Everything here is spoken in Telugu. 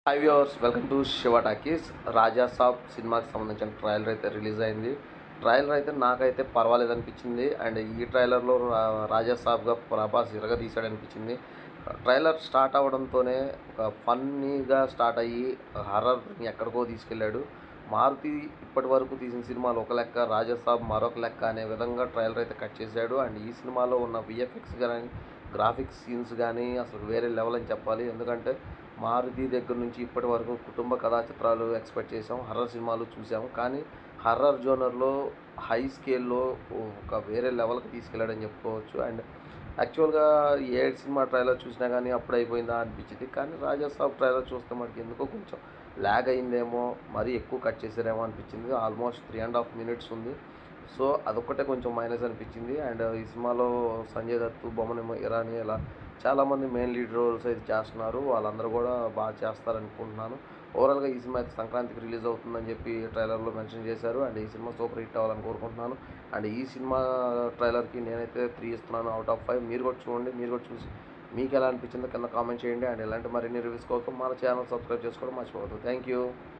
Hi viewers, welcome to Shiva talkies. Raja Saab సినిమాకి సంబంధించిన ట్రైలర్ అయితే రిలీజ్ అయింది. ట్రైలర్ అయితే నాకైతే పర్వాలేదు అనిపించింది. అండ్ ఈ ట్రైలర్లో రాజా సాబ్గా ప్రభాస్ ఇరగదీశాడనిపించింది. ట్రైలర్ స్టార్ట్ అవ్వడంతోనే ఒక ఫన్నీగా స్టార్ట్ అయ్యి హర్రర్ని ఎక్కడికో తీసుకెళ్ళాడు. మారుతి ఇప్పటి వరకు తీసిన సినిమాలు ఒక లెక్క, రాజా సాబ్ మరొక లెక్క అనే విధంగా ట్రైలర్ అయితే కట్ చేశాడు. అండ్ ఈ సినిమాలో ఉన్న విఎఫ్ఎక్స్ కానీ, గ్రాఫిక్స్ సీన్స్ కానీ అసలు వేరే లెవెల్ అని చెప్పాలి. ఎందుకంటే మారుతి దగ్గర నుంచి ఇప్పటి వరకు కుటుంబ కథా చిత్రాలు ఎక్స్పెక్ట్ చేసాం, హర్రర్ సినిమాలు చూసాము. కానీ హర్రర్ జోనర్లో హై స్కేల్లో ఒక వేరే లెవెల్కి తీసుకెళ్ళాడని చెప్పుకోవచ్చు. అండ్ యాక్చువల్గా ఏ సినిమా ట్రైలర్ చూసినా కానీ అప్పుడు అయిపోయిందా అనిపించింది. కానీ రాజా సాబ్ ట్రైలర్ చూస్తే మనకి ఎందుకో కొంచెం ల్యాగ్ అయిందేమో, మరీ ఎక్కువ కట్ చేశారేమో అనిపించింది. ఆల్మోస్ట్ 3.5 minutes ఉంది. సో అదొక్కటే కొంచెం మైనస్ అనిపించింది. అండ్ ఈ సినిమాలో సంజయ్ దత్, బొమ్మన ఇరానీ ఇలా చాలామంది మెయిన్ లీడ్ రోల్స్ అయితే చేస్తున్నారు. వాళ్ళందరూ కూడా బాగా చేస్తారనుకుంటున్నాను. ఓవరాల్గా ఈ సినిమా అయితే సంక్రాంతికి రిలీజ్ అవుతుందని చెప్పి ట్రైలర్లో మెన్షన్ చేశారు. అండ్ ఈ సినిమా సూపర్ హిట్ అవ్వాలని కోరుకుంటున్నాను. అండ్ ఈ సినిమా ట్రైలర్కి నేనైతే 3 ఇస్తున్నాను అవుట్ ఆఫ్ 5. మీరు కూడా చూడండి, మీరు కూడా చూసి మీకు ఎలా అనిపించిందో కింద కామెంట్ చేయండి. అండ్ ఇలాంటి మరిన్ని రివ్యూస్ కోసం మన ఛానల్ సబ్స్క్రైబ్ చేసుకోవడం మర్చిపోవద్దు. Thank you.